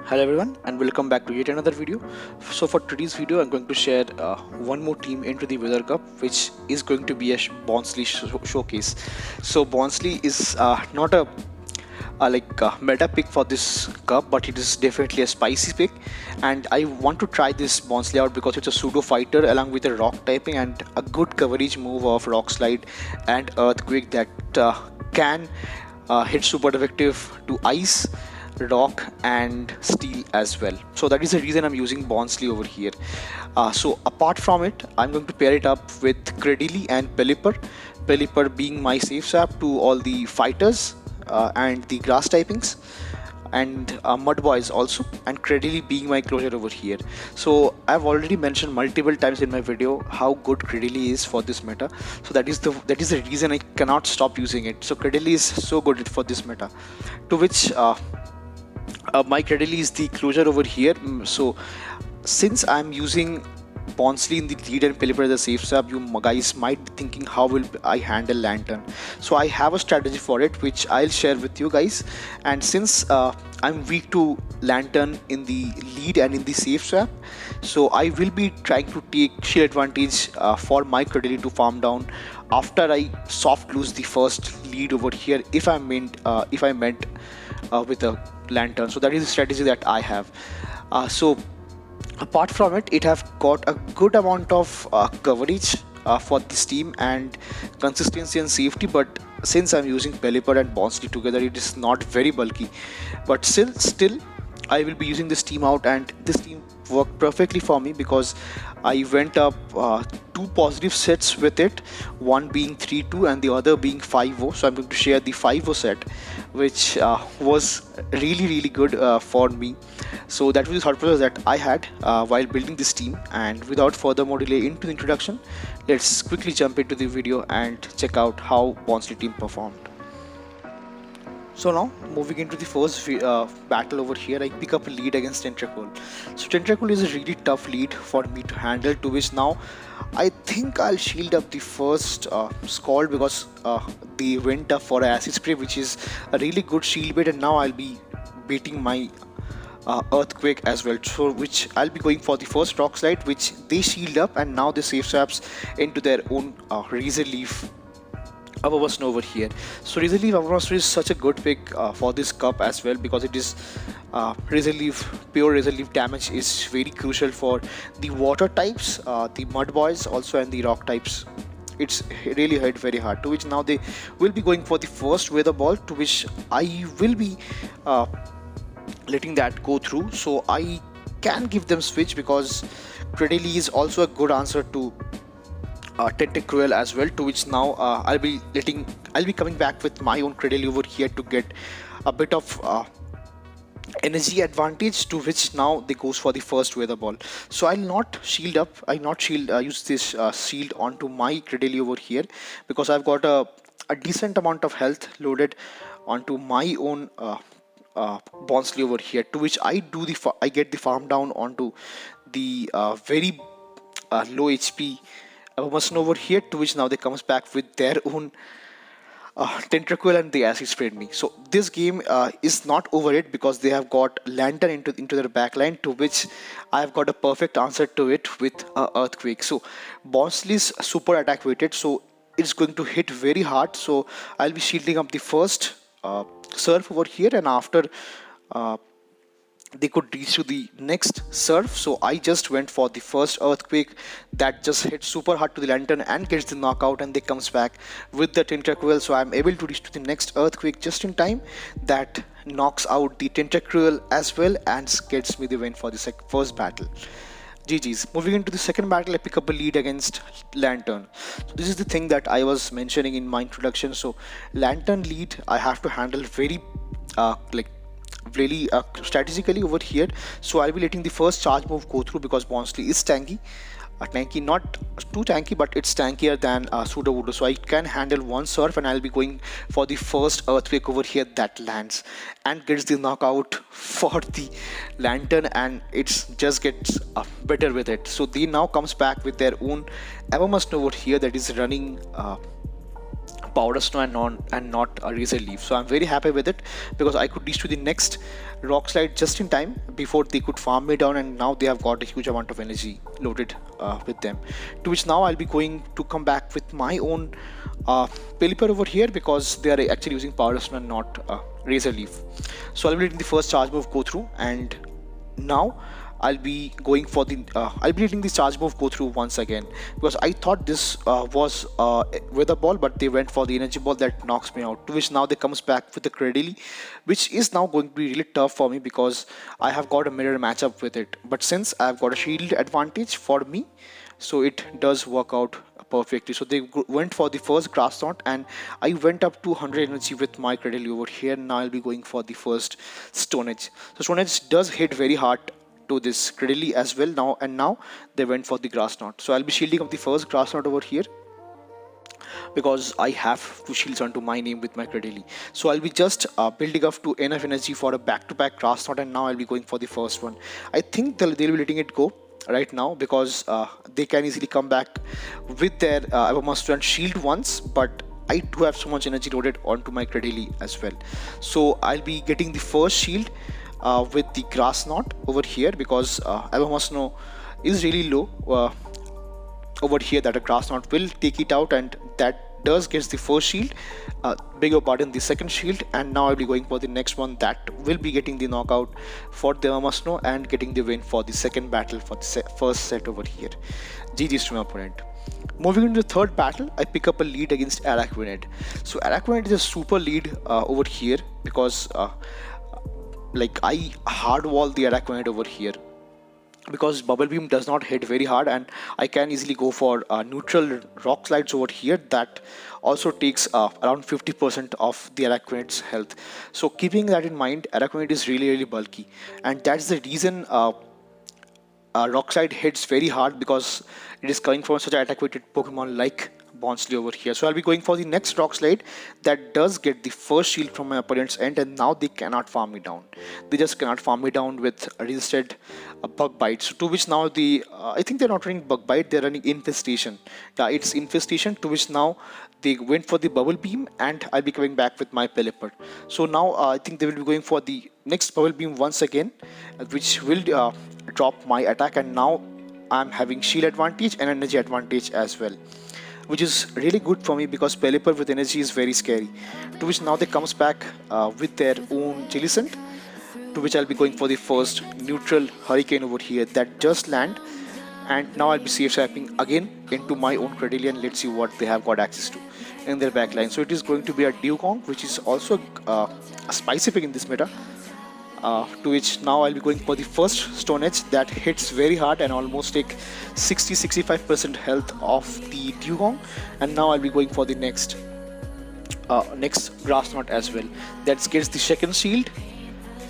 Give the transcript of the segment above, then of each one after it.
Hello everyone and welcome back to yet another video. So for today's video I'm going to share one more team into the Weather Cup, which is going to be a Bonsly showcase. So Bonsly is not a meta pick for this cup, but it is definitely a spicy pick, and I want to try this Bonsly out because it's a pseudo fighter along with a rock typing and a good coverage move of rock slide and earthquake that can hit super effective to ice, rock and steel as well. So that is the reason I'm using Bonsly over here. So apart from it, I'm going to pair it up with Cradily and Pelipper. Pelipper being my safe swap to all the fighters and the grass typings, and mud boys also, and Cradily being my closure over here. So I've already mentioned multiple times in my video how good Cradily is for this meta, so that is the reason I cannot stop using it. So Cradily is so good for this meta, to which my Cradily is the closure over here. So since I'm using Bonsly in the lead and Pelipper as a safe swap, you guys might be thinking how will I handle Lanturn. So I have a strategy for it which I'll share with you guys, and since I'm weak to Lanturn in the lead and in the safe swap, so I will be trying to take shield advantage for my Cradily to farm down after I soft lose the first lead over here if I meant with a Lanturn. So that is the strategy that I have. So apart from it, it have got a good amount of coverage for this team and consistency and safety, but since I'm using Pelipper and Bonsly together, it is not very bulky, but still I will be using this team out, and this team worked perfectly for me because I went up two positive sets with it, one being 3-2 and the other being 5-0. So I'm going to share the 5-0 set, which was really good for me. So that was the thought process that I had while building this team, and without further more delay into the introduction, let's quickly jump into the video and check out how Bonsly team performed. So now moving into the first battle over here, I pick up a lead against Tentacruel. So Tentacruel is a really tough lead for me to handle, to which now I think I'll shield up the first Scald because they went up for Acid Spray, which is a really good shield bait, and now I'll be beating my Earthquake as well, so which I'll be going for the first Rock Slide, which they shield up, and now they safe swaps into their own Razor Leaf Avamasno over here. So Razor Leaf Avamasno is such a good pick for this cup as well, because it is pure Razor Leaf damage is very crucial for the water types, the mud boys also, and the rock types. It's really hit very hard, to which now they will be going for the first weather ball, to which I will be letting that go through, so I can give them switch because Cradily is also a good answer to Tentacruel as well, to which now I'll be coming back with my own Cradily over here to get a bit of energy advantage, to which now they goes for the first weather ball. So I'll not shield up, use this shield onto my Cradily over here, because I've got a decent amount of health loaded onto my own Bonsly over here, to which I get the farm down onto the very low HP Avamasno over here, to which now they comes back with their own Tentacruel and they acid sprayed me. So this game is not over yet, because they have got Lanturn into their backline, to which I have got a perfect answer to it with Earthquake. So Bonsly is super attack weighted, so it's going to hit very hard. So I'll be shielding up the first surf over here, and after they could reach to the next surf, so I just went for the first Earthquake that just hit super hard to the Lanturn and gets the knockout, and they comes back with the Tentacruel. So I'm able to reach to the next Earthquake just in time, that knocks out the Tentacruel as well and gets me the win for the first battle. GG's. Moving into the second battle, I pick up a lead against Lanturn. So this is the thing that I was mentioning in my introduction. So Lanturn lead I have to handle very really strategically over here. So I'll be letting the first charge move go through, because Bonsly is tanky, not too tanky, but it's tankier than Sudowoodo, so I can handle one surf, and I'll be going for the first Earthquake over here that lands and gets the knockout for the Lanturn, and it just gets better with it. So they now comes back with their own Avamasno over here that is running powder snow and not a razor leaf. So I'm very happy with it because I could reach to the next rock slide just in time before they could farm me down, and now they have got a huge amount of energy loaded with them, to which now I'll be going to come back with my own Pelipper over here because they are actually using powder snow and not razor leaf. So I'll be letting the first charge move go through, and now I'll be going for the I'll be letting the charge move go through once again because I thought this was weather ball, but they went for the energy ball that knocks me out, to which now they comes back with the Cradily, which is now going to be really tough for me because I have got a mirror matchup with it. But since I've got a shield advantage for me, so it does work out perfectly. So they went for the first grass knot, and I went up to 100 energy with my Cradily over here. Now I'll be going for the first Stone Edge. So Stone Edge does hit very hard to this Cradily as well now, and now they went for the grass knot. So I'll be shielding up the first grass knot over here because I have two shields onto my name with my Cradily. So I'll be just building up to enough energy for a back-to-back grass knot, and now I'll be going for the first one. I think they'll be letting it go right now because they can easily come back with their Evermaster and shield once, but I do have so much energy loaded onto my Cradily as well. So I'll be getting the first shield with the grass knot over here because Evermaster is really low over here, that a grass knot will take it out, and that does gets the first shield, bigger pardon, the second shield, and now I'll be going for the next one that will be getting the knockout for the Evermaster and getting the win for the second battle for the first set over here. GG's to my opponent. Moving into the third battle, I pick up a lead against Araquanid. So Araquanid is a super lead over here because like I hard wall the Araquanid over here because Bubble Beam does not hit very hard, and I can easily go for neutral rock slides over here that also takes around 50% of the Araquanid's health. So keeping that in mind, Araquanid is really bulky, and that's the reason rock slide hits very hard because it is coming from such an attack-weighted Pokemon like Bonsly over here. So I'll be going for the next rock slide that does get the first shield from my opponent's end, and now they cannot farm me down. They just cannot farm me down with resisted bug bite. So to which now the I think they're not running bug bite, they're running infestation. Yeah, it's infestation, to which now they went for the bubble beam, and I'll be coming back with my Pelipper. So now I think they will be going for the next bubble beam once again, which will drop my attack, and now I'm having shield advantage and energy advantage as well, which is really good for me because Pelipper with energy is very scary. To which now they comes back with their own Jellicent, to which I'll be going for the first neutral Hurricane over here that just land, and now I'll be safe swapping again into my own Cradily, and let's see what they have got access to in their backline. So it is going to be a Dewgong, which is also a spicy pick in this meta. To which now I'll be going for the first Stone Edge that hits very hard and almost take 60-65% health of the Dewgong, and now I'll be going for the next Grass Knot as well that gets the second shield,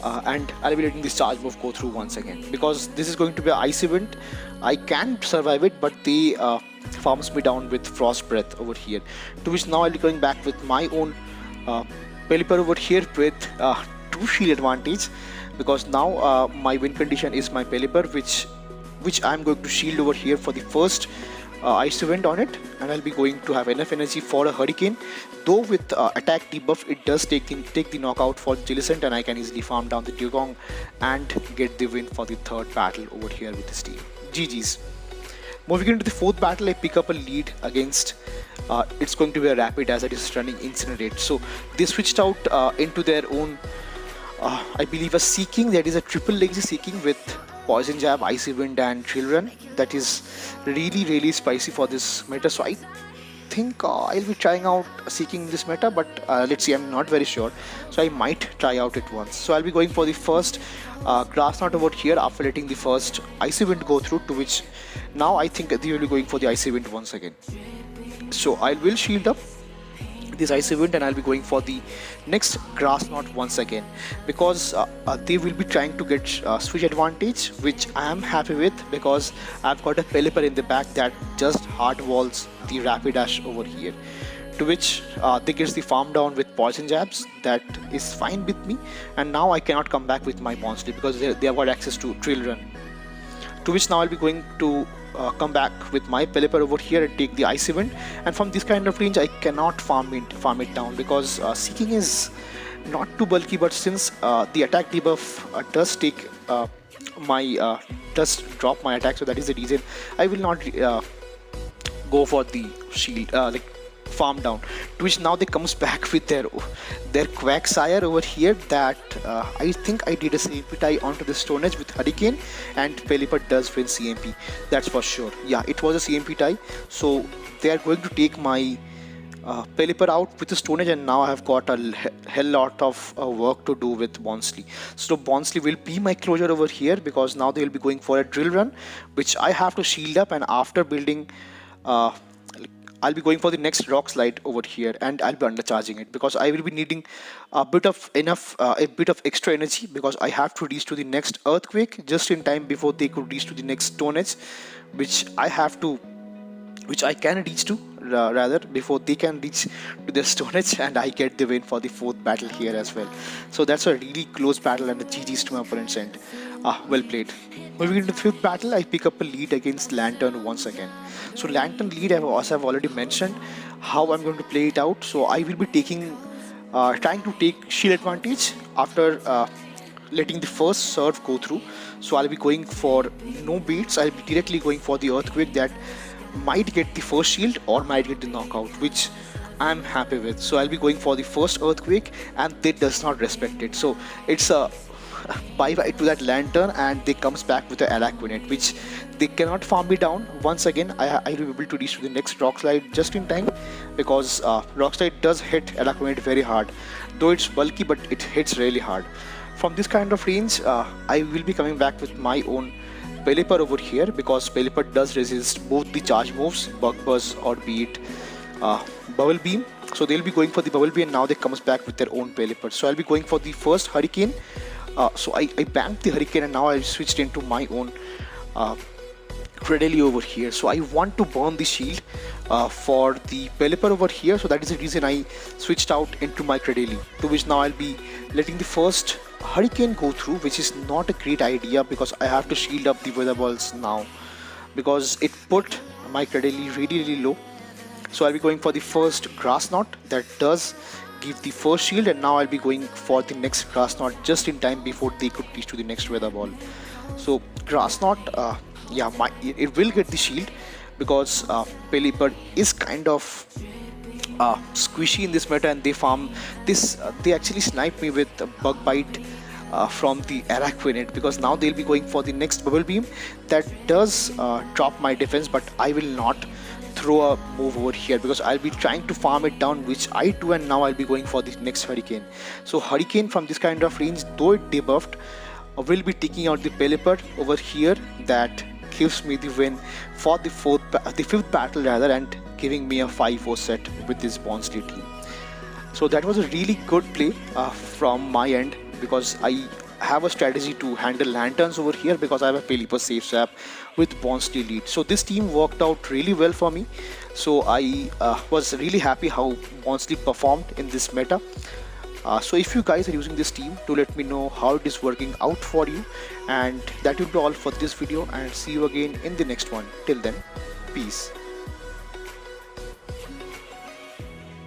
and I'll be letting this charge move go through once again because this is going to be an ice event. I can survive it, but they farms me down with Frost Breath over here, to which now I'll be going back with my own Pelipper over here with 2 shield advantage because now my win condition is my Pelipper, which I'm going to shield over here for the first ice event on it, and I'll be going to have enough energy for a Hurricane. Though with attack debuff, it does take the knockout for Jellicent, and I can easily farm down the Dewgong and get the win for the third battle over here with this team. GG's. Moving into the fourth battle, I pick up a lead against it's going to be a Rapidash that is running Incinerate. So they switched out into their own I believe a Seeking, that is a triple legacy Seeking with Poison Jab, Icy Wind and Drill Run. That is really spicy for this meta, so I think I'll be trying out Seeking this meta, but let's see, I'm not very sure, so I might try out it once. So I'll be going for the first Grass Knot over here after letting the first Icy Wind go through, to which now I think they will be going for the Icy Wind once again. So I will shield up this Icy Wind and I'll be going for the next Grass Knot once again because they will be trying to get switch advantage, which I am happy with because I've got a Pelipper in the back that just hard walls the Rapidash over here, to which they gets the farm down with Poison Jabs. That is fine with me, and now I cannot come back with my Bonsly because they have got access to Drill Run, to which now I'll be going to come back with my Pelipper over here and take the Ice Event. And from this kind of range, I cannot farm it down because Seeking is not too bulky. But since the attack debuff does take does drop my attack, so that is the reason I will not go for the shield, like farm down. To which now they comes back with their Quagsire over here that I think I did a CMP tie onto the Stone Edge with Hurricane, and Pelipper does win CMP, that's for sure. Yeah, it was a CMP tie, so they are going to take my Pelipper out with the Stone Edge, and now I have got a hell lot of work to do with Bonsly. So Bonsly will be my closure over here because now they will be going for a drill run, which I have to shield up, and after building I'll be going for the next rock slide over here, and I'll be undercharging it because I will be needing a bit of extra energy because I have to reach to the next earthquake just in time before they could reach to the next Stone Edge, which I can reach to rather before they can reach to their Stone Edge, and I get the win for the 4th battle here as well. So that's a really close battle, and the GG's to my opponent's end. Well played. Moving into the 5th battle, I pick up a lead against Lanturn once again. So Lanturn lead, as I've already mentioned how I'm going to play it out. So I will be trying to take shield advantage after letting the first serve go through. So I'll be going for no beats. I'll be directly going for the earthquake that might get the first shield or might get the knockout, which I'm happy with. So I'll be going for the first earthquake, and they does not respect it. So it's a bye-bye to that Lanturn, and they comes back with the Araquanid, which they cannot farm me down. Once again, I will be able to reach to the next rock slide just in time because rock slide does hit Araquanid very hard. Though it's bulky, but it hits really hard. From this kind of range, I will be coming back with my own Pelipper over here because Pelipper does resist both the charge moves, Bug Buzz or be it Bubble Beam. So they'll be going for the Bubble Beam, and now they comes back with their own Pelipper. So I'll be going for the first Hurricane. So I banked the Hurricane, and now I switched into my own Cradily over here. So I want to burn the shield for the Pelipper over here, so that is the reason I switched out into my Cradily, to which now I'll be letting the first Hurricane go through, which is not a great idea because I have to shield up the weather balls now because it put my Cradily really low. So I'll be going for the first Grass Knot that does give the first shield, and now I'll be going for the next Grass Knot just in time before they could reach to the next weather ball. So Grass Knot, yeah, it will get the shield because Pelipper is kind of squishy in this meta, and they farm this. They actually snipe me with a Bug Bite from the Araquanid because now they'll be going for the next Bubble Beam that does drop my defense, but I will not throw a move over here because I'll be trying to farm it down, which I do, and now I'll be going for the next Hurricane. So Hurricane from this kind of range, though it debuffed, will be taking out the Pelipper over here that gives me the win for the 5th battle rather, and giving me a 5-4 set with this Bonsly team. So that was a really good play from my end because I have a strategy to handle Lanturns over here because I have a Pelipper safe swap with Bonsly lead. So this team worked out really well for me. So I was really happy how Bonsly performed in this meta. So if you guys are using this team, do let me know how it is working out for you. And that will be all for this video, and see you again in the next one. Till then, peace.